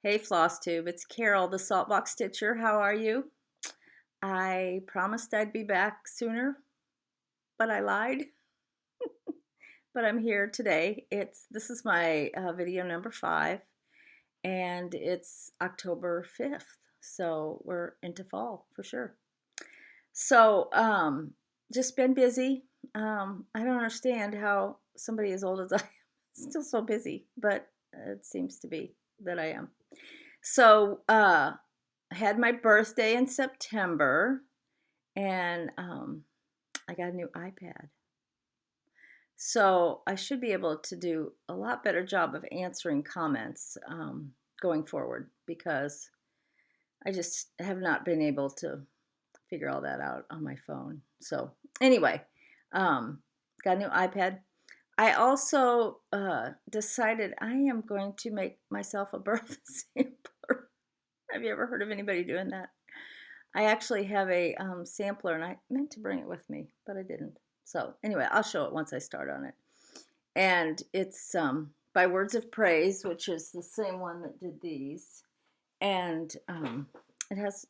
Hey FlossTube, it's Carol, the Saltbox Stitcher. How are you? I promised I'd be back sooner, but I lied. But I'm here today. This is my video number 5, and it's October 5th, so we're into fall for sure. So, just been busy. I don't understand how somebody as old as I am is still so busy, but it seems to be that I am. So, I had my birthday in September, and I got a new iPad. So I should be able to do a lot better job of answering comments going forward because I just have not been able to figure all that out on my phone. So anyway, um, got a new iPad. I also decided I am going to make myself a birth sampler. Have you ever heard of anybody doing that? I actually have a sampler, and I meant to bring it with me, but I didn't. So anyway, I'll show it once I start on it. And it's by Words of Praise, which is the same one that did these. And it has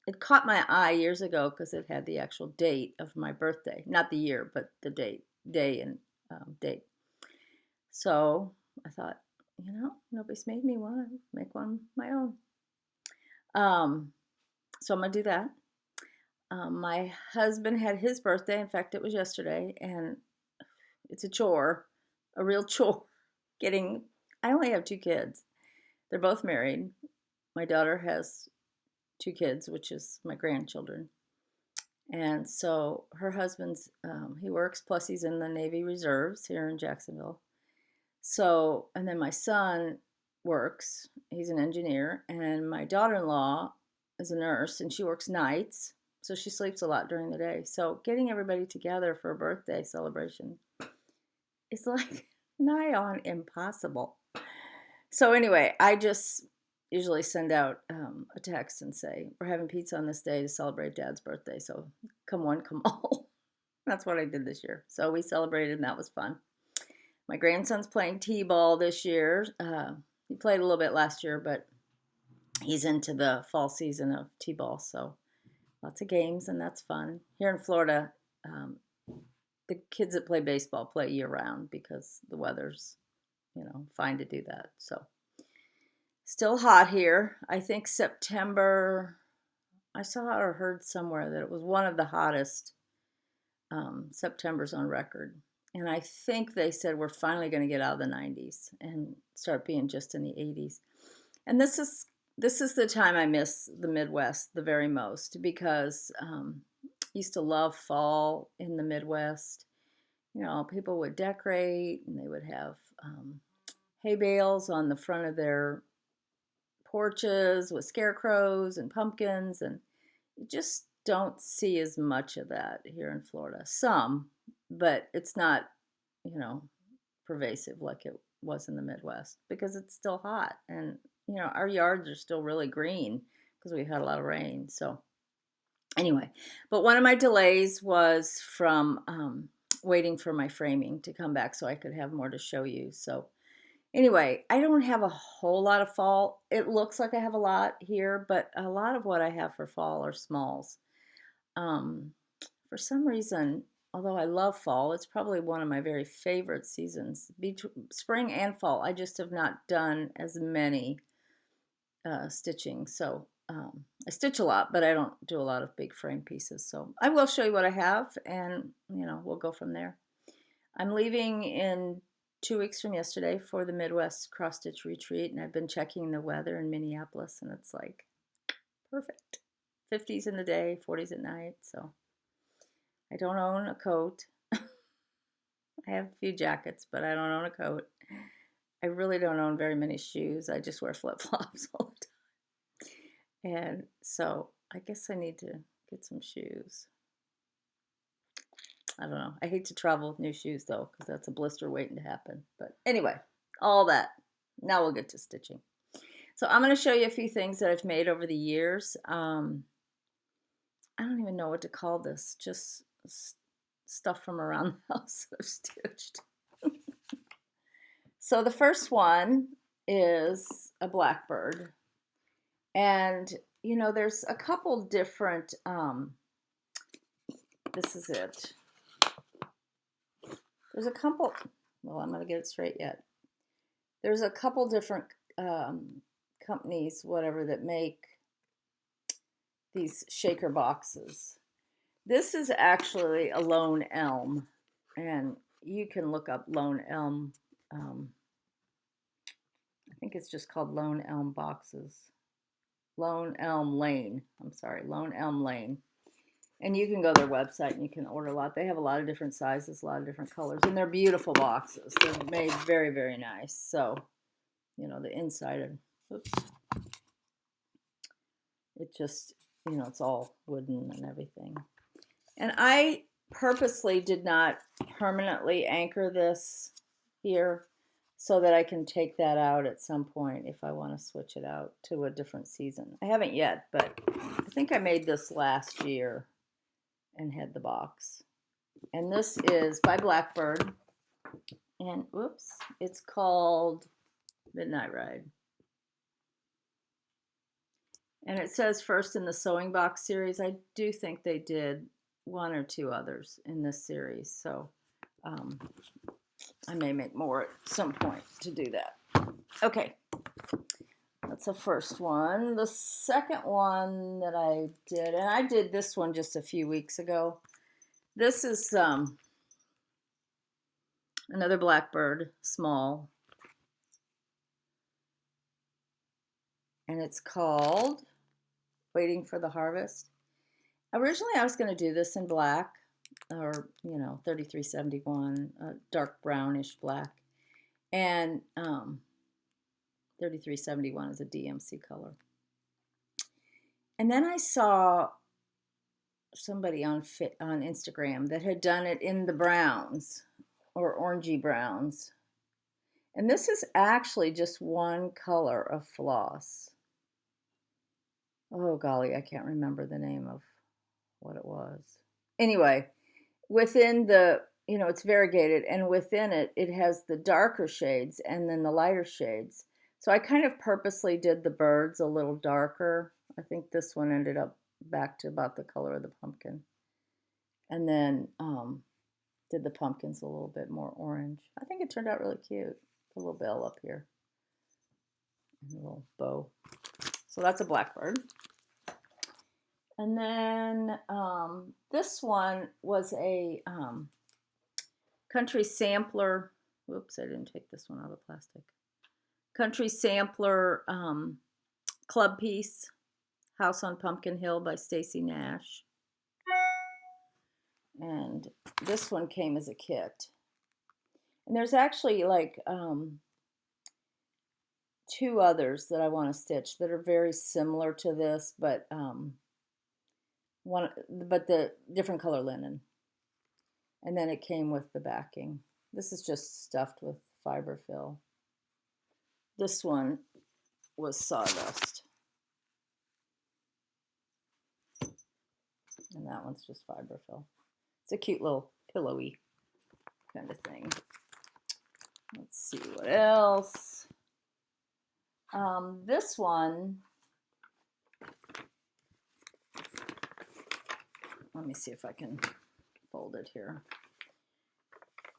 it caught my eye years ago because it had the actual date of my birthday, not the year, but the day and date. So I thought, nobody's made me one. I'll make one my own. So I'm gonna do that. My husband had his birthday. In fact, it was yesterday, and it's a chore, a real chore. Getting, I only have 2 kids. They're both married. My daughter has 2 kids, which is my grandchildren. And so her husband's, he works, plus he's in the Navy Reserves here in Jacksonville. So, and then my son works, he's an engineer, and my daughter in law is a nurse, and she works nights. So she sleeps a lot during the day. So getting everybody together for a birthday celebration is like nigh on impossible. So anyway, I just usually send out a text and say, we're having pizza on this day to celebrate Dad's birthday. So come one, come all. That's what I did this year. So we celebrated, and that was fun. My grandson's playing t-ball this year. He played a little bit last year, but he's into the fall season of t-ball. So lots of games, and that's fun. Here in Florida, um, the kids that play baseball play year round because the weather's, fine to do that. So still hot here. I think September, I saw or heard somewhere that it was one of the hottest Septembers on record. And I think they said we're finally going to get out of the 90s and start being just in the 80s. And this is the time I miss the Midwest the very most because I used to love fall in the Midwest. People would decorate and they would have hay bales on the front of their porches with scarecrows and pumpkins, and you just don't see as much of that here in Florida. Some, but it's not, you know, pervasive like it was in the Midwest because it's still hot, and our yards are still really green because we had a lot of rain. So anyway, but one of my delays was from waiting for my framing to come back so I could have more to show you. So anyway, I don't have a whole lot of fall. It looks like I have a lot here, but a lot of what I have for fall are smalls. Um, for some reason, although I love fall, it's probably one of my very favorite seasons. Spring and fall, I just have not done as many stitching. So I stitch a lot, but I don't do a lot of big frame pieces. So I will show you what I have, and we'll go from there. I'm leaving in 2 weeks from yesterday for the Midwest Cross Stitch Retreat, and I've been checking the weather in Minneapolis, and it's like perfect. 50s in the day, 40s at night. So I don't own a coat. I have a few jackets, but I don't own a coat. I really don't own very many shoes. I just wear flip-flops all the time. And so I guess I need to get some shoes. I don't know. I hate to travel with new shoes though, because that's a blister waiting to happen. But anyway, all that. Now we'll get to stitching. So I'm going to show you a few things that I've made over the years. I don't even know what to call this. Just stuff from around the house that I've stitched. So the first one is a blackbird. And, you know, there's a couple different, this is it. There's a couple, well, I'm going to get it straight yet. There's a couple different companies, whatever, that make these shaker boxes. This is actually a Lone Elm, and you can look up Lone Elm. I think it's just called Lone Elm boxes. Lone Elm Lane. I'm sorry, Lone Elm Lane. And you can go to their website and you can order a lot. They have a lot of different sizes, a lot of different colors, and they're beautiful boxes. They're made very, very nice. So, you know, the inside, oops, it just, you know, it's all wooden and everything. And I purposely did not permanently anchor this here so that I can take that out at some point if I want to switch it out to a different season. I haven't yet, but I think I made this last year and had the box. And this is by Blackbird. And whoops, it's called Midnight Ride. And it says first in the Sewing Box series. I do think they did one or two others in this series. So I may make more at some point to do that. Okay, that's the first one. The second one that I did, and I did this one just a few weeks ago. This is another Blackbird, small. And it's called Waiting for the Harvest. Originally, I was going to do this in black, or, you know, 3371, dark brownish black. And 3371 is a DMC color. And then I saw somebody on Instagram that had done it in the browns, or orangey browns. And this is actually just one color of floss. Oh, golly, I can't remember the name of what it was. Anyway, within the, you know, it's variegated, and within it, it has the darker shades and then the lighter shades. So I kind of purposely did the birds a little darker. I think this one ended up back to about the color of the pumpkin. And then did the pumpkins a little bit more orange. I think it turned out really cute. The little bell up here. And a little bow. So that's a Blackbird. And then this one was a Country Sampler. Whoops, I didn't take this one out of the plastic. Country Sampler club piece, House on Pumpkin Hill by Stacy Nash. And this one came as a kit. And there's actually like two others that I want to stitch that are very similar to this, but the different color linen. And then it came with the backing. This is just stuffed with fiberfill. This one was sawdust. And that one's just fiberfill. It's a cute little pillowy kind of thing. Let's see what else. This one, let me see if I can fold it here.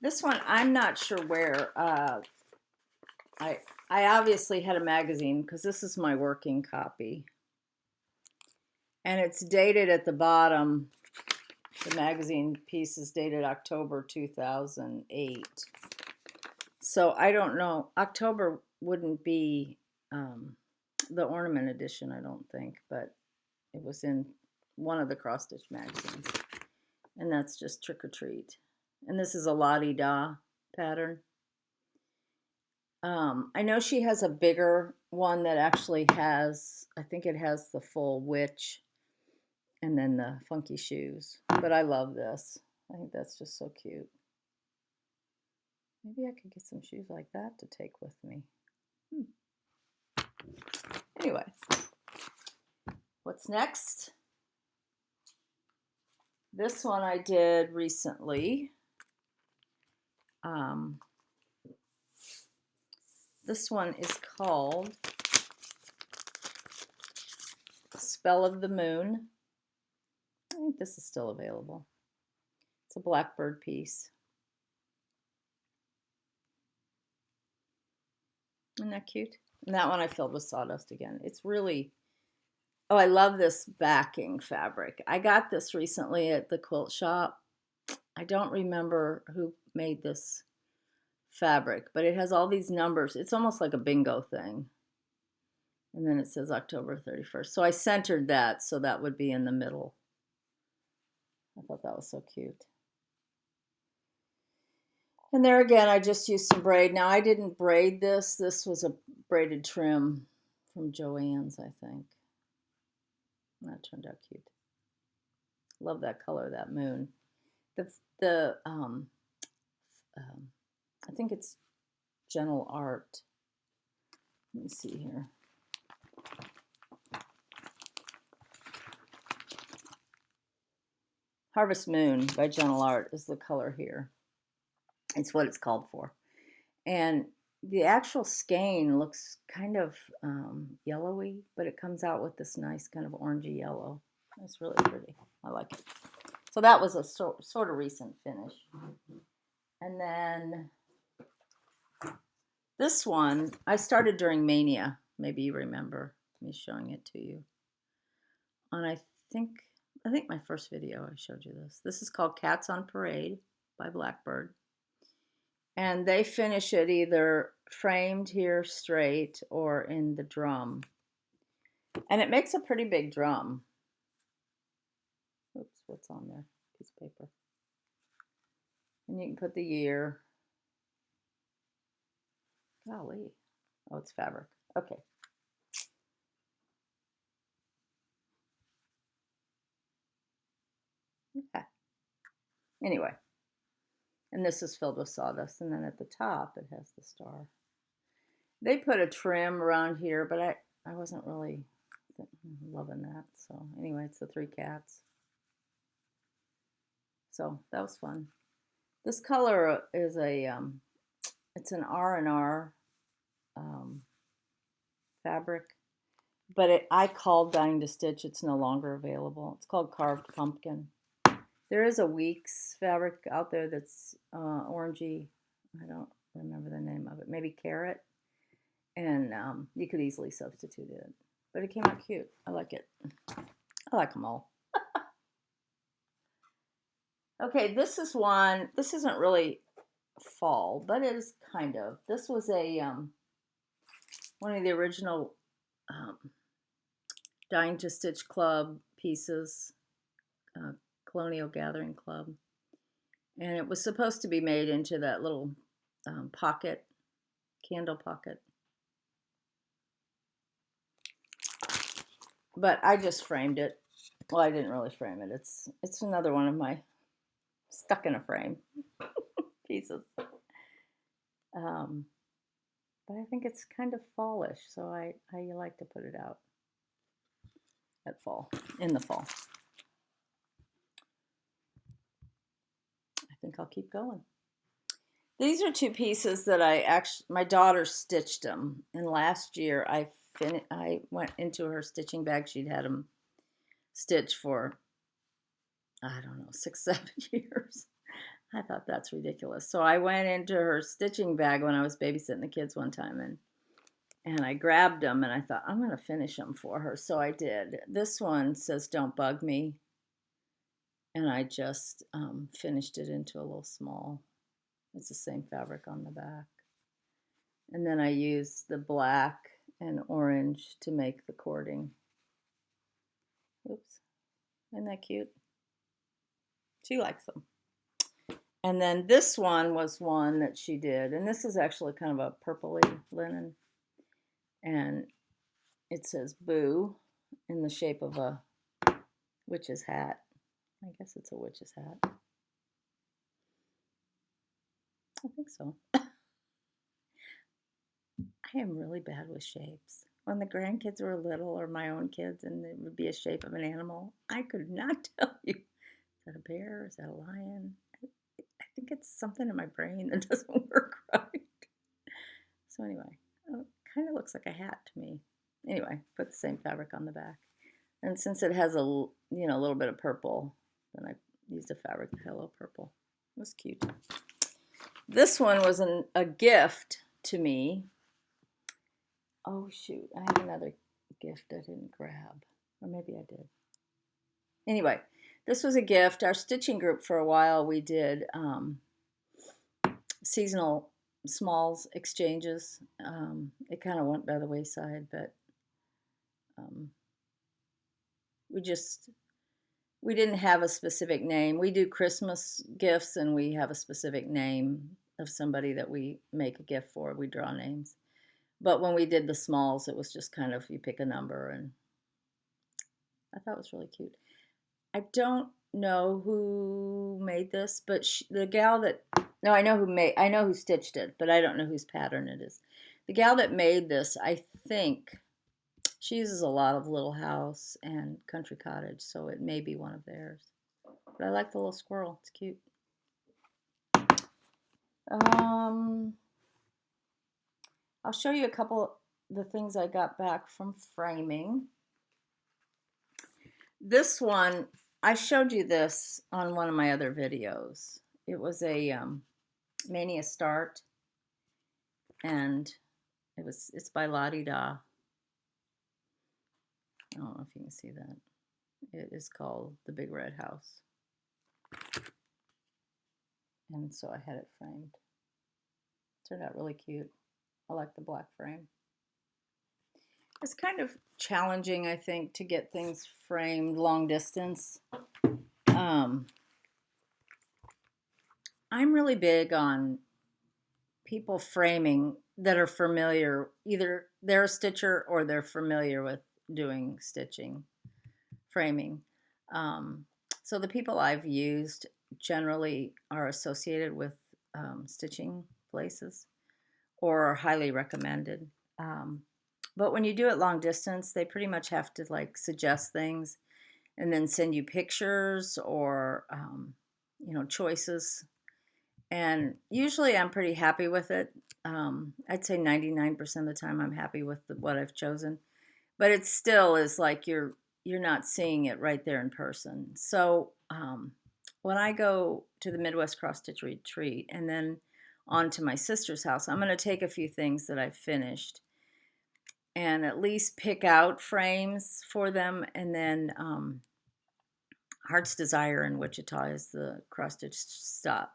This one, I'm not sure where. I obviously had a magazine because this is my working copy. And it's dated at the bottom. The magazine piece is dated October 2008. So I don't know. October wouldn't be the ornament edition, I don't think, but it was in one of the cross stitch magazines. And that's just Trick or Treat. And this is a La-Di-Da pattern. I know she has a bigger one that actually has, I think it has the full witch and then the funky shoes. But I love this. I think that's just so cute. Maybe I could get some shoes like that to take with me. Anyway, what's next? This one I did recently. This one is called Spell of the Moon. I think this is still available. It's a Blackbird piece. Isn't that cute? And that one I filled with sawdust again. It's really, oh, I love this backing fabric. I got this recently at the quilt shop. I don't remember who made this fabric, but it has all these numbers. It's almost like a bingo thing. And then it says October 31st. So I centered that so that would be in the middle. I thought that was so cute. And there again, I just used some braid. Now I didn't braid this. This was a braided trim from Joann's, I think. That turned out cute. Love that color, that moon. I think it's Gentle Art. Let me see here. Harvest Moon by Gentle Art is the color here. It's what it's called for. And the actual skein looks kind of yellowy, but it comes out with this nice kind of orangey yellow. It's really pretty. I like it. So that was a sort of recent finish. And then this one, I started during Mania. Maybe you remember me showing it to you. And I think my first video I showed you this. This is called Cats on Parade by Blackbird. And they finish it either framed here straight or in the drum. And it makes a pretty big drum. Oops, what's on there? Piece of paper. And you can put the year. Golly. Oh, it's fabric. Okay. Okay. Anyway. And this is filled with sawdust. And then at the top, it has the star. They put a trim around here, but I wasn't really loving that. So anyway, it's the 3 cats. So that was fun. This color is it's an R&R fabric, but I called Dying to Stitch. It's no longer available. It's called Carved Pumpkin. There is a Weeks fabric out there that's orangey. I don't remember the name of it. Maybe Carrot. And you could easily substitute it. But it came out cute. I like it. I like them all. Okay, this is one. This isn't really fall, but it is kind of. This was a one of the original Dying to Stitch Club pieces, Colonial Gathering Club, and it was supposed to be made into that little pocket, candle pocket. But I just framed it. Well, I didn't really frame it. It's another one of my stuck in a frame pieces. But I think it's kind of fallish, so I like to put it out in the fall. I think I'll keep going. These are 2 pieces that my daughter stitched them, and last year I went into her stitching bag. She'd had them stitched for, I don't know, 6, 7 years. I thought that's ridiculous. So I went into her stitching bag when I was babysitting the kids one time, and I grabbed them, and I thought, I'm going to finish them for her. So I did. This one says, "Don't bug me." And I just finished it into a little small. It's the same fabric on the back. And then I used the black and orange to make the cording. Oops. Isn't that cute? She likes them. And then this one was one that she did. And this is actually kind of a purpley linen. And it says "Boo" in the shape of a witch's hat. I guess it's a witch's hat. I think so. I am really bad with shapes. When the grandkids were little, or my own kids, and it would be a shape of an animal, I could not tell you. Is that a bear? Is that a lion? I think it's something in my brain that doesn't work right. So anyway, it kind of looks like a hat to me. Anyway, put the same fabric on the back. And since it has a little bit of purple, then I used a fabric that had a little purple. It was cute. This one was a gift to me. Oh shoot, I have another gift I didn't grab. Or maybe I did. Anyway, this was a gift. Our stitching group for a while, we did seasonal smalls exchanges. It kind of went by the wayside, but um, we didn't have a specific name. We do Christmas gifts, and we have a specific name of somebody that we make a gift for. We draw names. But when we did the smalls, it was just kind of you pick a number, and I thought it was really cute. I don't know who made this, but the gal that no, I know who stitched it, but I don't know whose pattern it is. The gal that made this, I think she uses a lot of Little House and Country Cottage, so it may be one of theirs. But I like the little squirrel. It's cute. I'll show you a couple of the things I got back from framing. This one, I showed you this on one of my other videos. It was a Mania Start, and it's by Lottie Da. I don't know if you can see that. It is called The Big Red House. And so I had it framed. It turned out really cute. I like the black frame. It's kind of challenging, I think, to get things framed long distance. I'm really big on people framing that are familiar, either they're a stitcher or they're familiar with doing stitching, framing. So the people I've used generally are associated with stitching places or are highly recommended. But when you do it long distance, they pretty much have to like suggest things and then send you pictures or choices. And usually I'm pretty happy with it. I'd say 99% of the time I'm happy with what I've chosen. But it still is like you're not seeing it right there in person. So when I go to the Midwest Cross Stitch Retreat and then on to my sister's house, I'm going to take a few things that I've finished and at least pick out frames for them. And then Heart's Desire in Wichita is the cross stitch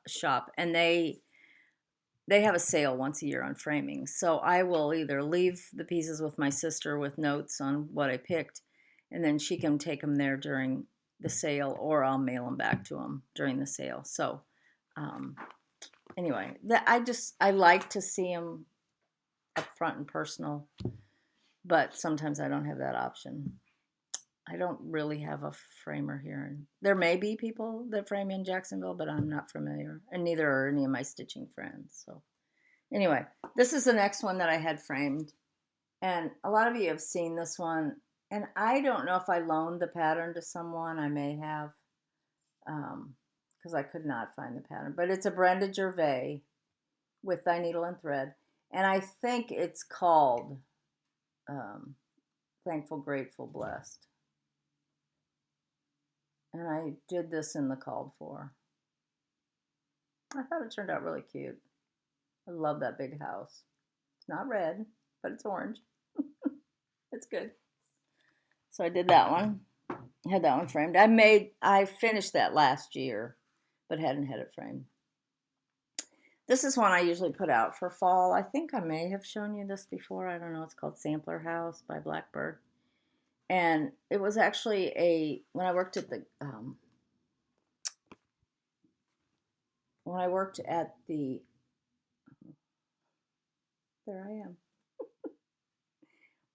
shop, and they have a sale once a year on framing. So I will either leave the pieces with my sister with notes on what I picked, and then she can take them there during the sale, or I'll mail them back to them during the sale. So anyway, I like to see them up front and personal, but sometimes I don't have that option. I don't really have a framer here. And there may be people that frame in Jacksonville, but I'm not familiar, and neither are any of my stitching friends. So anyway, this is the next one that I had framed, and a lot of you have seen this one, and I don't know if I loaned the pattern to someone. I may have, because I could not find the pattern, but it's a Brenda Gervais with Thy Needle and Thread, and I think it's called Thankful, Grateful, Blessed. And I did this in the called for. I thought it turned out really cute. I love that big house. It's not red, but it's orange. It's good. So I did that one. I had that one framed. I finished that last year, but hadn't had it framed. This is one I usually put out for fall. I think I may have shown you this before. I don't know. It's called Sampler House by Blackbird. And it was actually when I worked at the there I am.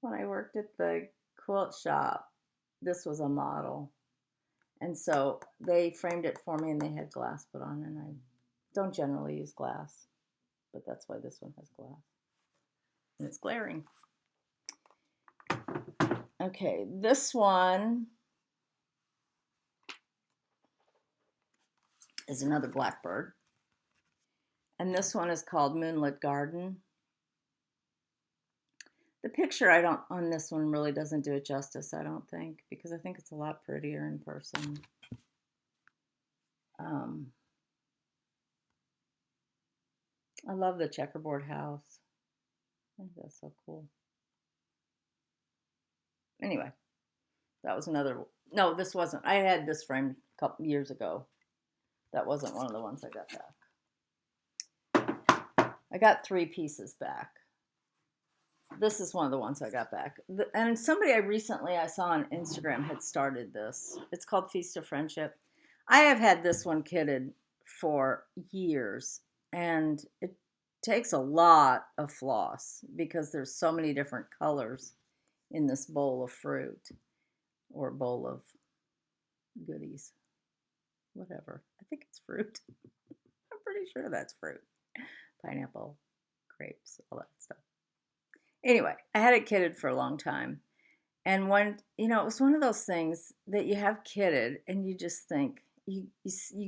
When I worked at the quilt shop, this was a model. And so they framed it for me, and they had glass put on, and I don't generally use glass, but that's why this one has glass. And it's glaring. Okay, this one is another Blackbird. And this one is called Moonlit Garden. The picture I don't on this one really doesn't do it justice, I don't think, because I think it's a lot prettier in person. Um, I love the checkerboard house. I think that's so cool. Anyway, that was another. No, this wasn't. I had this framed a couple years ago. That wasn't one of the ones I got back. I got 3 pieces back. This is one of the ones I got back. And somebody I saw on Instagram had started this. It's called Feast of Friendship. I have had this one kitted for years, and it takes a lot of floss because there's so many different colors in this bowl of fruit or bowl of goodies. Whatever. I think it's fruit. I'm pretty sure that's fruit. Pineapple, grapes, all that stuff. Anyway, I had it kitted for a long time. And when, it was one of those things that you have kitted and you just think, you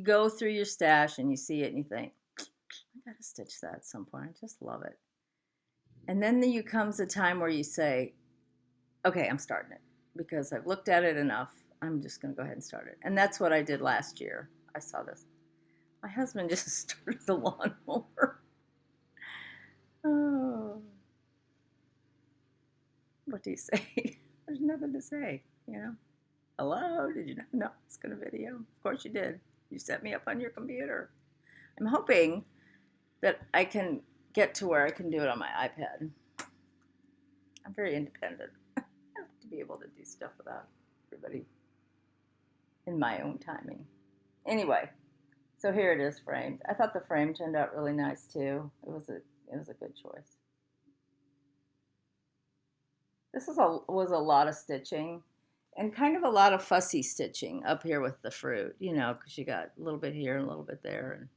go through your stash and you see it and you think, I got to stitch that at some point. I just love it. And then there comes a time where you say, okay, I'm starting it because I've looked at it enough. I'm just going to go ahead and start it. And that's what I did last year. I saw this. My husband just started the lawnmower. Oh. What do you say? There's nothing to say. Hello, did you not know I was going to video? Of course you did. You set me up on your computer. I'm hoping that I can get to where I can do it on my iPad. I'm very independent. I have to be able to do stuff without everybody in my own timing. Anyway, so here it is framed. I thought the frame turned out really nice too. It was a good choice. Was a lot of stitching and kind of a lot of fussy stitching up here with the fruit, because you got a little bit here and a little bit there.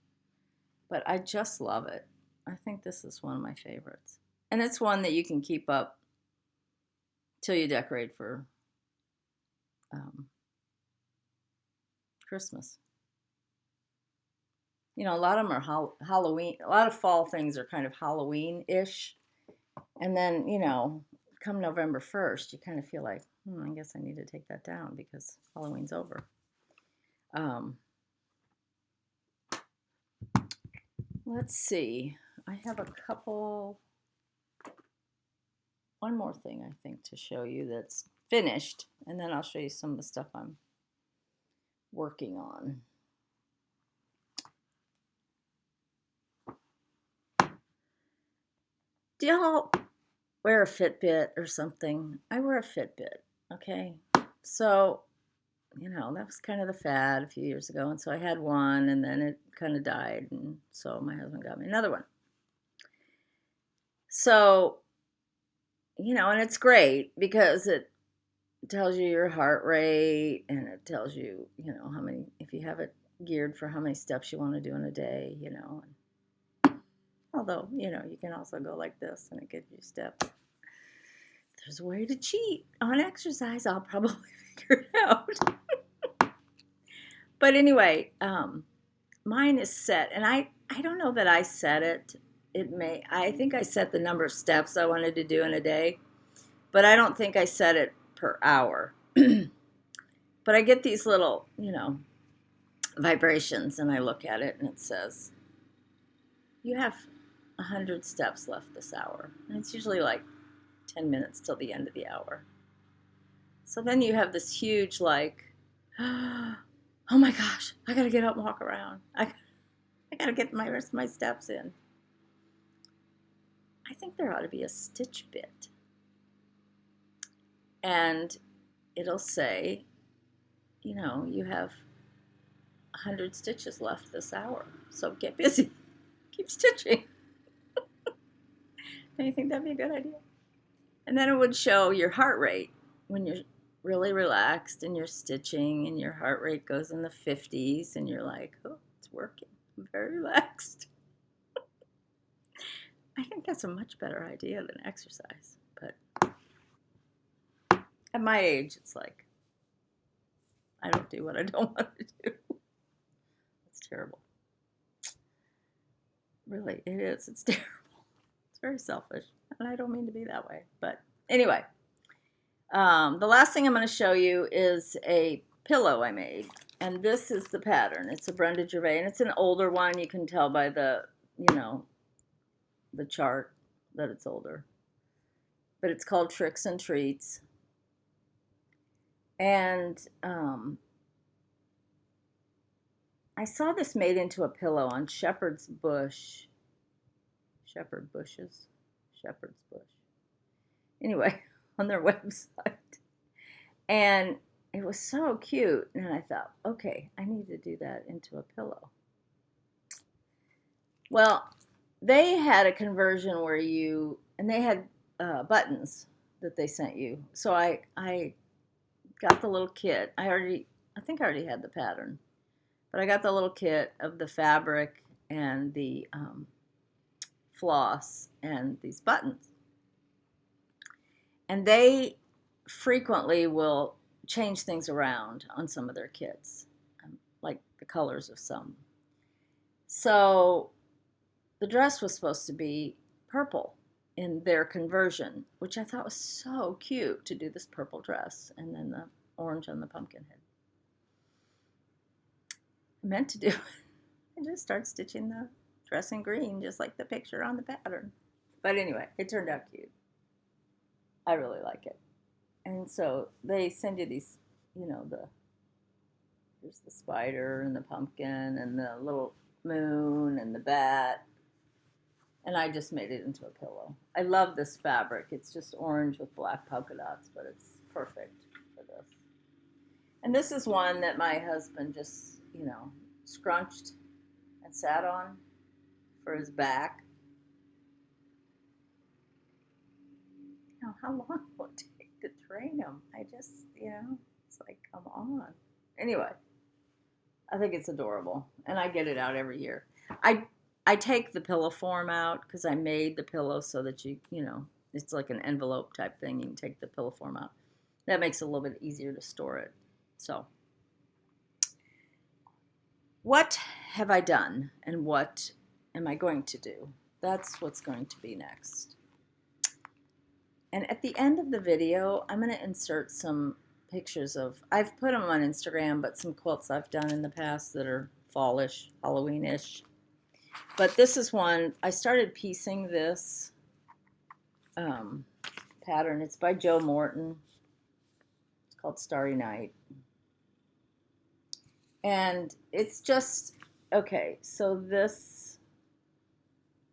But I just love it. I think this is one of my favorites. And it's one that you can keep up till you decorate for Christmas. A lot of them are Halloween. A lot of fall things are kind of Halloween-ish. And then, come November 1st, you kind of feel like, I guess I need to take that down because Halloween's over. Let's see. I have one more thing I think to show you that's finished, and then I'll show you some of the stuff I'm working on. Do y'all wear a Fitbit or something? I wear a Fitbit, okay? So, that was kind of the fad a few years ago. And so I had one, and then it kind of died. And so my husband got me another one. So, and it's great because it tells you your heart rate and it tells you, how many, if you have it geared for how many steps you want to do in a day, Although, you can also go like this and it gives you steps. If there's a way to cheat on exercise, I'll probably figure it out. But anyway, mine is set, and I don't know that I set it. I think I set the number of steps I wanted to do in a day, but I don't think I set it per hour. But I get these little, vibrations, and I look at it, and it says, you have 100 steps left this hour. And it's usually like 10 minutes till the end of the hour. So then you have this huge, like, oh my gosh, I got to get up and walk around. I got to get my rest of my steps in. I think there ought to be a stitch bit. And it'll say, you have 100 stitches left this hour. So get busy. Keep stitching. Don't you think that'd be a good idea? And then it would show your heart rate when you're really relaxed and you're stitching and your heart rate goes in the 50s and you're like, oh, it's working. I'm very relaxed. I think that's a much better idea than exercise. But at my age, it's like, I don't do what I don't want to do. It's terrible. Really, it is. It's terrible. It's very selfish. And I don't mean to be that way. But Anyway, the last thing I'm going to show you is a pillow I made. And this is the pattern. It's a Brenda Gervais, and it's an older one. You can tell by the, the chart that it's older. But it's called Tricks and Treats. And I saw this made into a pillow on Shepherd's Bush. Shepherd's Bush. Anyway, on their website. And it was so cute. And I thought, okay, I need to do that into a pillow. Well, they had a conversion where and they had buttons that they sent you. So I got the little kit. I think I already had the pattern. But I got the little kit of the fabric and the floss and these buttons. And they frequently will change things around on some of their kits, like the colors of some. So the dress was supposed to be purple in their conversion, which I thought was so cute to do this purple dress and then the orange on the pumpkin head. I meant to do it. I just started stitching the dress in green, just like the picture on the pattern. But anyway, it turned out cute. I really like it. And so they send you these, there's the spider and the pumpkin and the little moon and the bat. And I just made it into a pillow. I love this fabric. It's just orange with black polka dots, but it's perfect for this. And this is one that my husband just, scrunched and sat on for his back. How long will it take to train him? I just, it's like, come on. Anyway, I think it's adorable, and I get it out every year. I take the pillow form out because I made the pillow so that it's like an envelope type thing. You can take the pillow form out. That makes it a little bit easier to store it. So, what have I done, and what am I going to do? That's what's going to be next. And at the end of the video, I'm going to insert some pictures of, I've put them on Instagram, but some quilts I've done in the past that are fallish, Halloween-ish. But this is one, I started piecing this pattern. It's by Joe Morton. It's called Starry Night. And it's just, okay, so this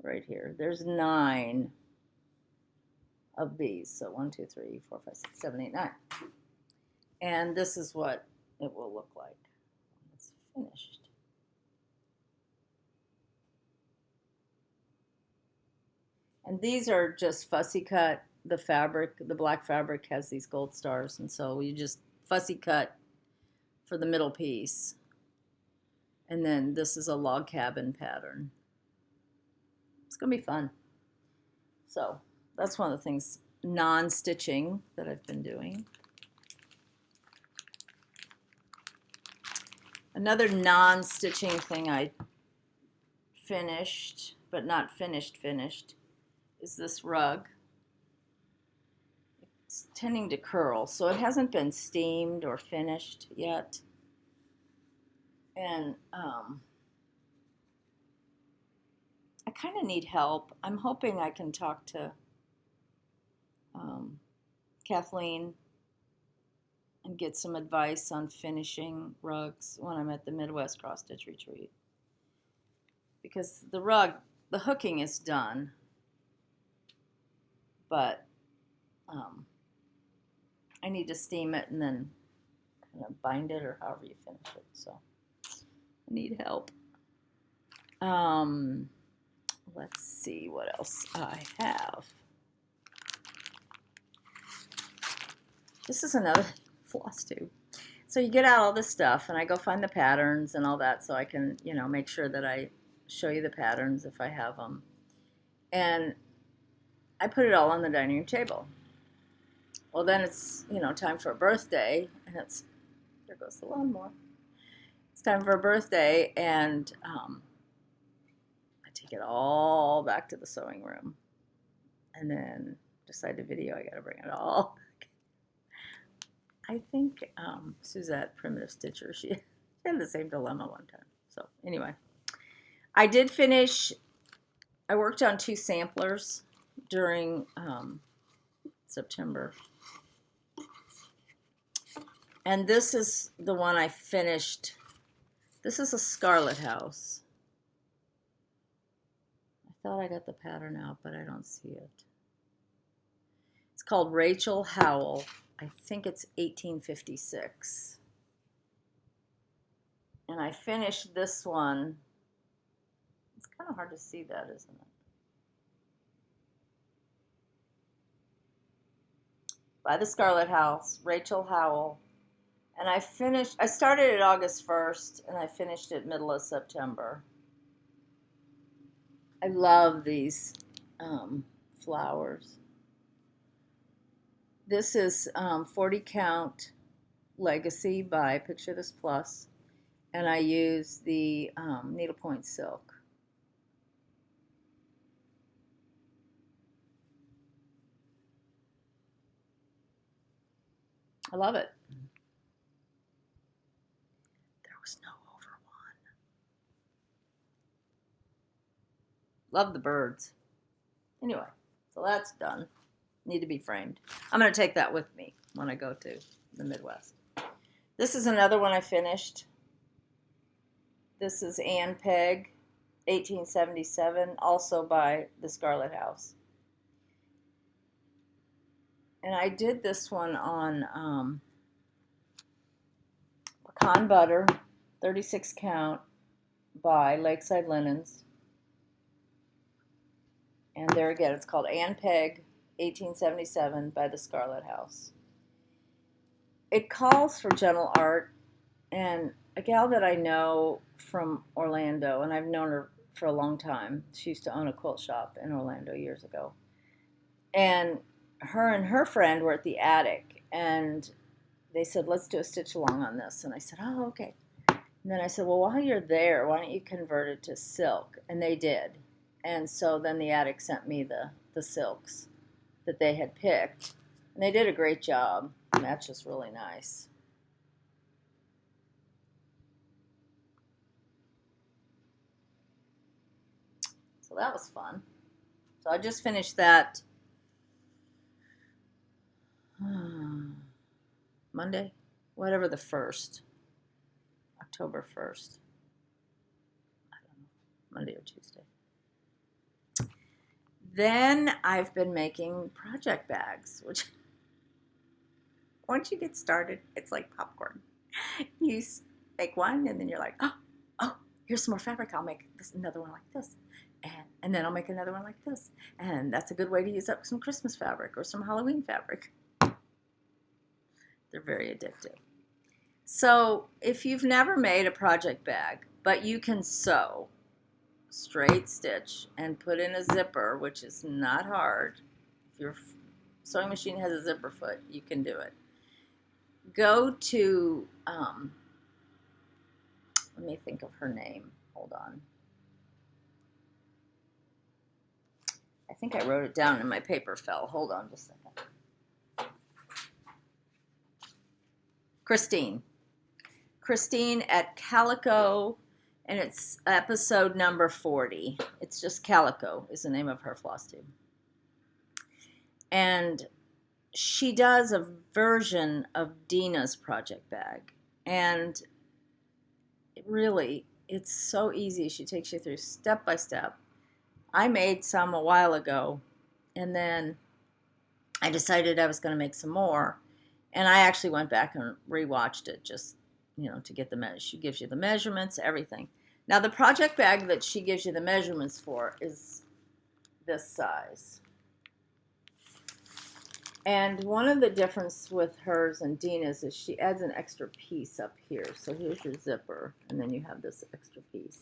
right here, there's 9 of these. So 1, 2, 3, 4, 5, 6, 7, 8, 9. And this is what it will look like when it's finished. And these are just fussy cut. The fabric, the black fabric has these gold stars, and so you just fussy cut for the middle piece. And then this is a log cabin pattern. It's going to be fun. So that's one of the things, non-stitching, that I've been doing. Another non-stitching thing I finished, but not finished, is this rug. It's tending to curl, so it hasn't been steamed or finished yet. And I kind of need help. I'm hoping I can talk to Kathleen and get some advice on finishing rugs when I'm at the Midwest Cross Stitch Retreat. Because the rug, the hooking is done, but I need to steam it and then kind of bind it or however you finish it. So I need help. Let's see what else I have. This is another floss tube. So you get out all this stuff, and I go find the patterns and all that so I can, make sure that I show you the patterns if I have them. And I put it all on the dining room table. Well, then it's, time for a birthday, and there goes the lawnmower. It's time for a birthday, and I take it all back to the sewing room. And then decide to video, I gotta bring it all. I think Suzette, Primitive Stitcher, she had the same dilemma one time. So anyway, I did finish, I worked on 2 samplers during September. And this is the one I finished. This is a Scarlet House. I thought I got the pattern out, but I don't see it. It's called Rachel Howell. I think it's 1856. And I finished this one. It's kind of hard to see that, isn't it? By the Scarlet House, Rachel Howell. And I started it August 1st, and I finished it middle of September. I love these flowers. This is 40 Count Legacy by Picture This Plus, and I use the needlepoint silk. I love it. There was no over one. Love the birds. Anyway, so that's done. Need to be framed. I'm going to take that with me when I go to the Midwest. This is another one I finished. This is Anne Pegg, 1877, also by the Scarlet House. And I did this one on pecan butter, 36 count by Lakeside Linens. And there again, it's called Anne Pegg, 1877 by the Scarlet House. It calls for gentle art, and a gal that I know from Orlando, and I've known her for a long time. She used to own a quilt shop in Orlando years ago. And her friend were at the attic, and they said, let's do a stitch along on this. And I said, oh, okay. And then I said, well, while you're there, why don't you convert it to silk? And they did. And so then the attic sent me the silks that they had picked. And they did a great job. It matches really nice. So that was fun. So I just finished that Monday, whatever the 1st, October 1st. I don't know, Monday or Tuesday. Then I've been making project bags, which once you get started, it's like popcorn. You make one, and then you're like, oh, here's some more fabric. I'll make another one like this. And then I'll make another one like this. And that's a good way to use up some Christmas fabric or some Halloween fabric. They're very addictive. So if you've never made a project bag, but you can sew, straight stitch, and put in a zipper, which is not hard. If your sewing machine has a zipper foot, you can do it. Go to, let me think of her name. Hold on. I think I wrote it down and my paper fell. Hold on just a second. Christine at Calico, and it's episode number 40. It's just Calico is the name of her floss tube. And she does a version of Dina's project bag. And it's so easy. She takes you through step by step. I made some a while ago, and then I decided I was going to make some more. And I actually went back and rewatched it just, to get the measure. She gives you the measurements, everything. Now, the project bag that she gives you the measurements for is this size. And one of the differences with hers and Dina's is she adds an extra piece up here. So here's your zipper, and then you have this extra piece.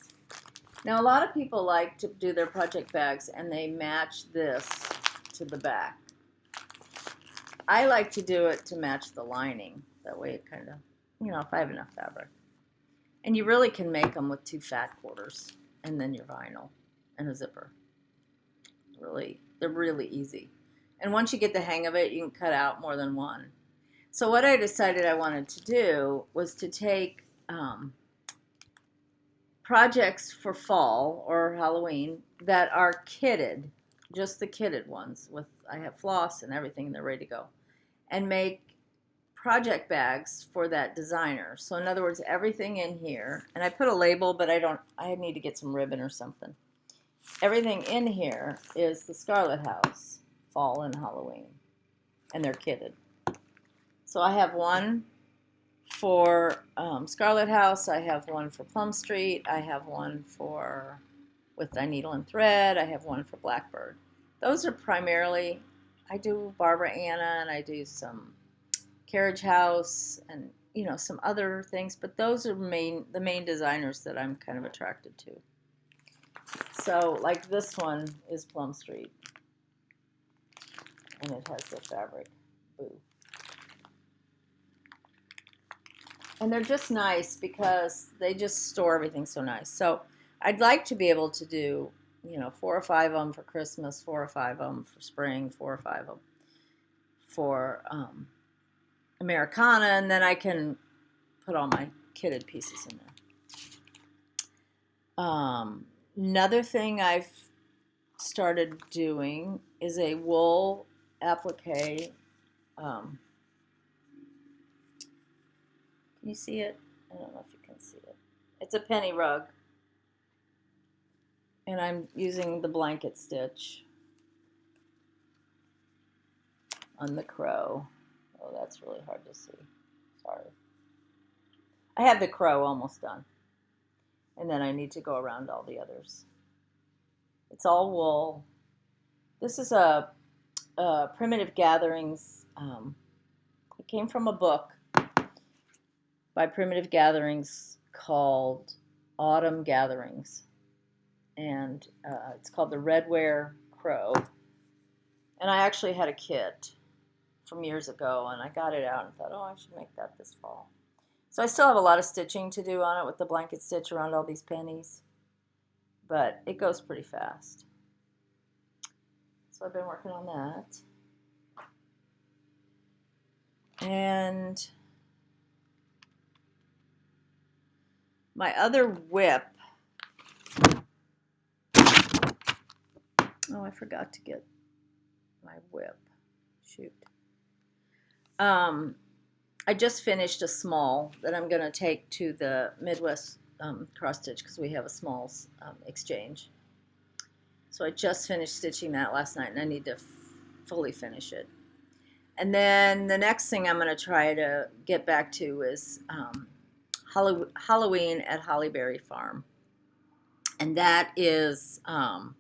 Now, a lot of people like to do their project bags, and they match this to the back. I like to do it to match the lining. That way it kind of, if I have enough fabric. And you really can make them with 2 fat quarters, and then your vinyl and a zipper. They're really easy. And once you get the hang of it, you can cut out more than one. So what I decided I wanted to do was to take projects for fall or Halloween that are kitted, just the kitted ones. With I have floss and everything, and they're ready to go, and make project bags for that designer. So in other words, everything in here, and I put a label, but I need to get some ribbon or something. Everything in here is the Scarlet House, fall and Halloween, and they're kitted. So I have one for Scarlet House, I have one for Plum Street, I have one for with Thy Needle and Thread, I have one for Blackbird. Those are primarily, I do Barbara Anna, and I do some Carriage House, and some other things, but those are the main designers that I'm kind of attracted to. So like this one is Plum Street, and it has the fabric. Boo. And they're just nice because they just store everything so nice. So I'd like to be able to do, 4 or 5 of them for Christmas, 4 or 5 of them for spring, 4 or 5 of them for Americana, and then I can put all my kitted pieces in there. Another thing I've started doing is a wool applique. Can you see it? I don't know if you can see it. It's a penny rug. And I'm using the blanket stitch on the crow. Oh, that's really hard to see. Sorry. I have the crow almost done. And then I need to go around all the others. It's all wool. This is a Primitive Gatherings. It came from a book by Primitive Gatherings called Autumn Gatherings. And it's called the Redware Crow. And I actually had a kit from years ago, and I got it out and thought, oh, I should make that this fall. So I still have a lot of stitching to do on it with the blanket stitch around all these pennies, but it goes pretty fast. So I've been working on that. And my other whip, oh, I forgot to get my whip. Shoot. I just finished a small that I'm going to take to the Midwest cross stitch because we have a smalls exchange. So I just finished stitching that last night, and I need to fully finish it. And then the next thing I'm going to try to get back to is Halloween at Hollyberry Farm. And that is, I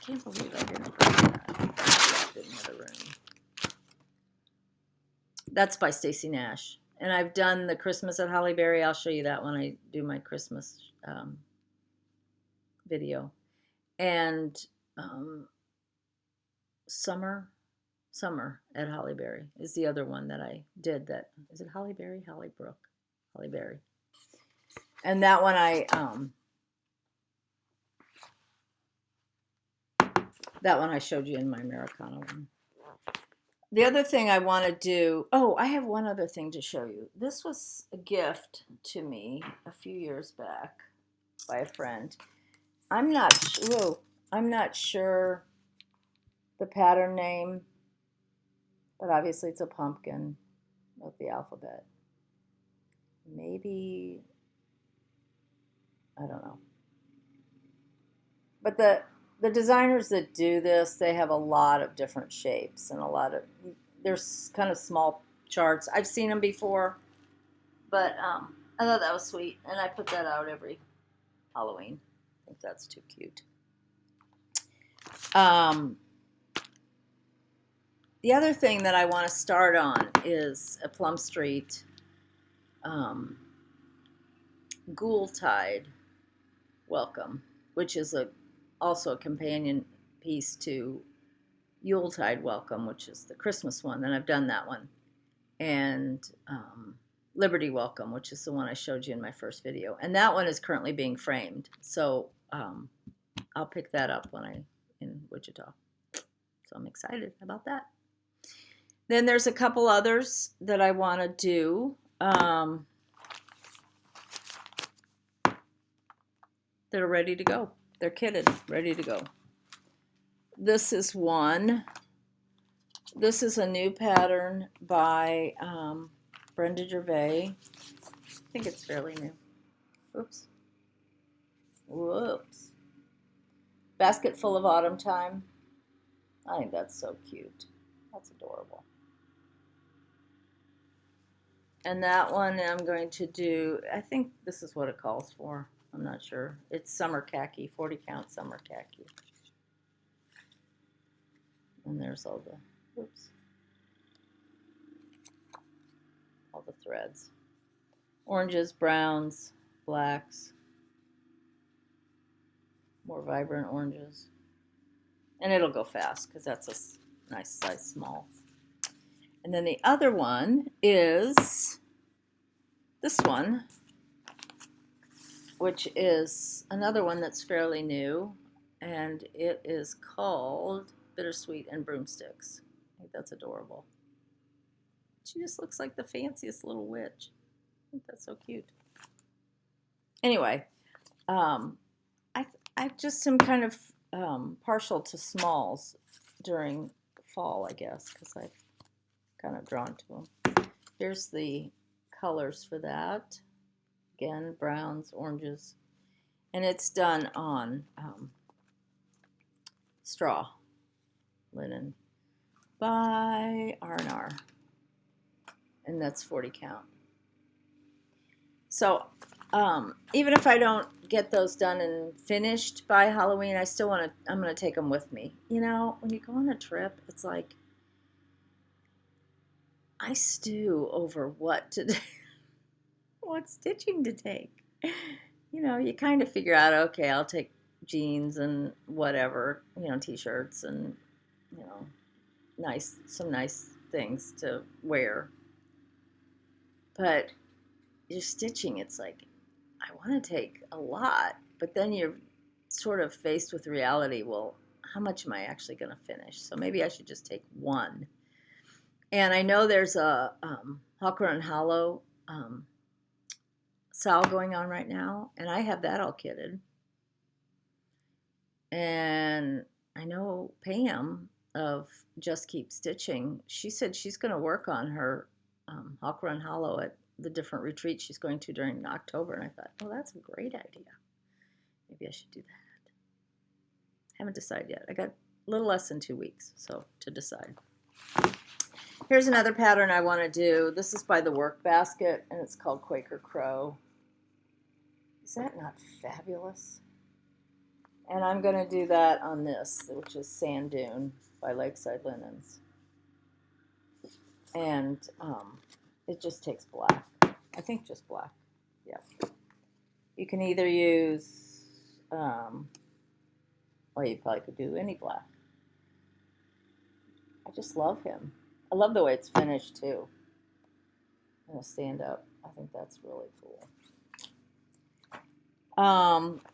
can't believe I didn't bring that in the other room. That's by Stacy Nash. And I've done the Christmas at Hollyberry. I'll show you that when I do my Christmas video. And Summer at Hollyberry is the other one that I did. That is it. Hollyberry, Hollyberry. And that one I showed you in my Americana one. The other thing I want to do, I have one other thing to show you. This was a gift to me a few years back by a friend. I'm not sure the pattern name, but obviously it's a pumpkin with the alphabet. Maybe, I don't know. But the designers that do this, they have a lot of different shapes and there's kind of small charts. I've seen them before, but I thought that was sweet, and I put that out every Halloween. I think that's too cute. The other thing that I want to start on is a Plum Street Ghoultide Welcome, which is also a companion piece to Yuletide Welcome, which is the Christmas one, and I've done that one. And Liberty Welcome, which is the one I showed you in my first video. And that one is currently being framed. So I'll pick that up when I'm in Wichita. So I'm excited about that. Then there's a couple others that I want to do. That are ready to go. They're kitted, ready to go. This is one. This is a new pattern by Brenda Gervais. I think it's fairly new. Oops. Whoops. Basket Full of Autumn Time. I think that's so cute. That's adorable. And that one I'm going to do, I think this is what it calls for. I'm not sure. It's summer khaki, 40 count summer khaki. And there's all the, oops, all the threads. Oranges, browns, blacks, more vibrant oranges. And it'll go fast because that's a nice size small. And then the other one is this one, which is another one that's fairly new. And it is called Bittersweet and Broomsticks. I think that's adorable. She just looks like the fanciest little witch. I think that's so cute. Anyway, I just am kind of partial to smalls during fall, I guess, because I've kind of drawn to them. Here's the colors for that. Again, browns, oranges. And it's done on straw linen by R&R. And that's 40 count. So even if I don't get those done and finished by Halloween, I still I'm going to take them with me. You know, when you go on a trip, it's like I stew over what stitching to take. You know, you kind of figure out, okay, I'll take jeans and whatever, you know, t-shirts and, you know, some nice things to wear. But you're stitching, it's like, I want to take a lot, but then you're sort of faced with reality. Well, how much am I actually going to finish? So maybe I should just take one. And I know there's a Hawk Run Hollow sale going on right now, and I have that all kitted. And I know Pam of Just Keep Stitching, she said she's going to work on her Hawk Run Hollow at the different retreats she's going to during October. And I thought, well, that's a great idea. Maybe I should do that. Haven't decided yet. I got a little less than 2 weeks, so to decide. Here's another pattern I want to do. This is by the Work Basket, and it's called Quaker Crow. Is that not fabulous? And I'm going to do that on this, which is Sand Dune by Lakeside Linens. And it just takes black. I think just black. Yeah. You can either use, well, you probably could do any black. I just love him. I love the way it's finished, too. I'm going to stand up. I think that's really cool.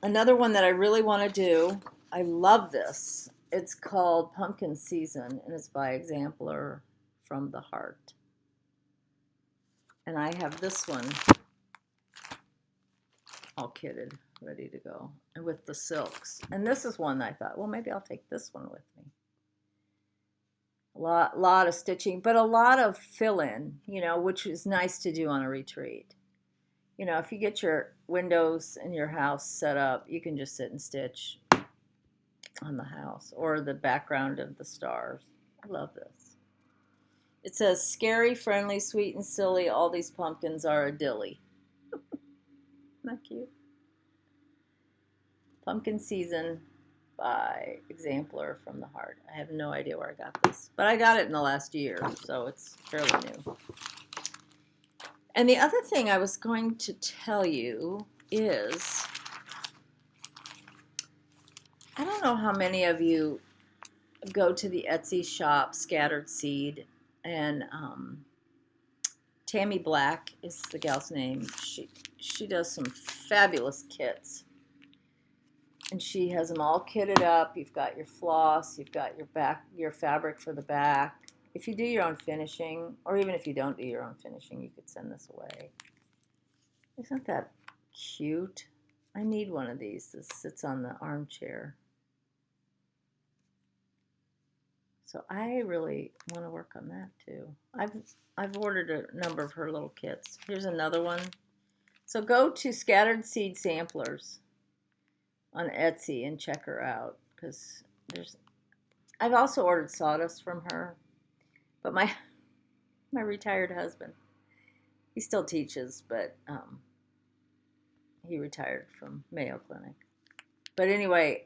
Another one that I really want to do, I love this. It's called Pumpkin Season, and it's by Exemplar from the Heart. And I have this one all kitted, ready to go, and with the silks. And this is one I thought, well, maybe I'll take this one with me. A lot of stitching, but a lot of fill-in, you know, which is nice to do on a retreat. You know, if you get your windows in your house set up, you can just sit and stitch on the house or the background of the stars. I love this. It says, scary, friendly, sweet, and silly, all these pumpkins are a dilly. Isn't that cute? Pumpkin Season by Exemplar from the Heart. I have no idea where I got this, but I got it in the last year, so it's fairly new. And the other thing I was going to tell you is, I don't know how many of you go to the Etsy shop, Scattered Seed, and Tammy Black is the gal's name. She does some fabulous kits. And she has them all kitted up. You've got your floss, you've got your fabric for the back. If you do your own finishing, or even if you don't do your own finishing, you could send this away. Isn't that cute? I need one of these. This sits on the armchair. So I really want to work on that too. I've ordered a number of her little kits. Here's another one. So go to Scattered Seed Samplers on Etsy and check her out, because I've also ordered sawdust from her, but my retired husband, he still teaches, but he retired from Mayo Clinic. But anyway,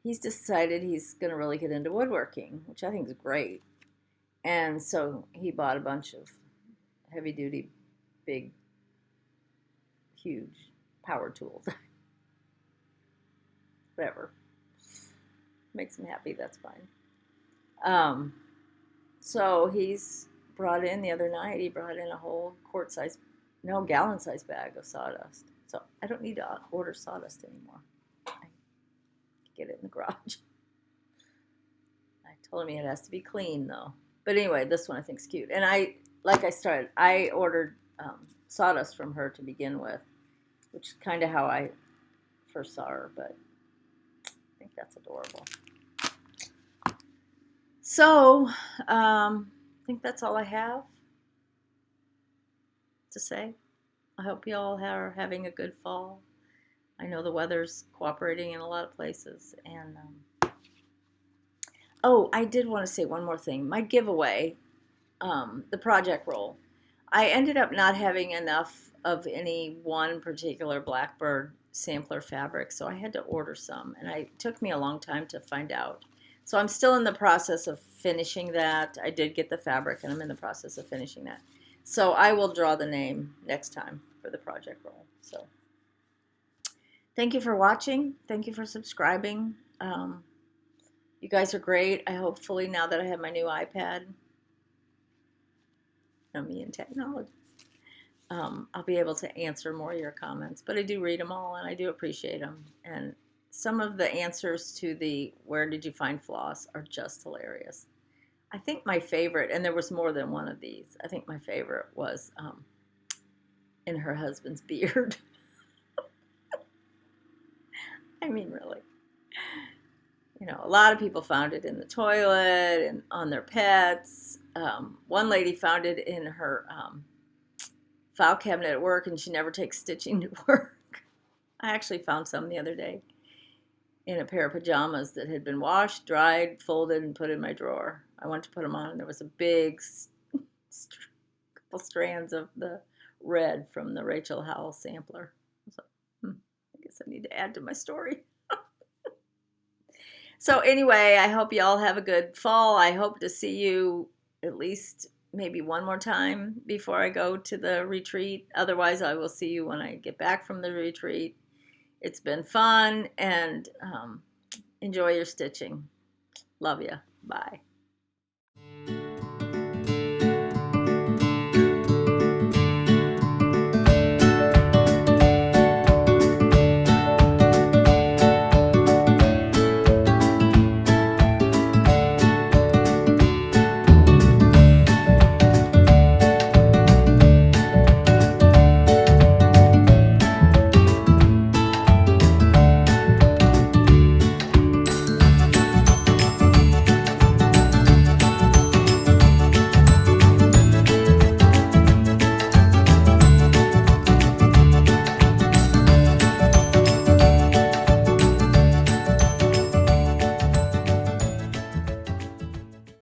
he's decided he's going to really get into woodworking, which I think is great. And so he bought a bunch of heavy duty, big, huge power tools. Whatever. Makes him happy, that's fine. So he's brought in the other night, he brought in a whole gallon-sized bag of sawdust. So I don't need to order sawdust anymore. I get it in the garage. I told him it has to be clean, though. But anyway, this one I think is cute. And I ordered sawdust from her to begin with, which is kind of how I first saw her, but I think that's adorable. So, I think that's all I have to say. I hope you all are having a good fall. I know the weather's cooperating in a lot of places. And oh, I did want to say one more thing. My giveaway, the project roll, I ended up not having enough of any one particular Blackbird sampler fabric, so I had to order some, and it took me a long time to find out. So I'm still in the process of finishing that. I did get the fabric, and I'm in the process of finishing that. So I will draw the name next time for the project roll. So thank you for watching. Thank you for subscribing. You guys are great. Hopefully now that I have my new iPad, me and technology, I'll be able to answer more of your comments. But I do read them all, and I do appreciate them. And some of the answers to the "where did you find floss" are just hilarious. I think my favorite, and there was more than one of these, I think my favorite was in her husband's beard. I mean, really. You know, a lot of people found it in the toilet and on their pets. One lady found it in her file cabinet at work, and she never takes stitching to work. I actually found some the other day in a pair of pajamas that had been washed, dried, folded, and put in my drawer. I went to put them on, and there was a big couple strands of the red from the Rachel Howell sampler. I was like, I guess I need to add to my story. So anyway, I hope you all have a good fall. I hope to see you at least maybe one more time before I go to the retreat. Otherwise, I will see you when I get back from the retreat. It's been fun, and enjoy your stitching. Love you. Bye.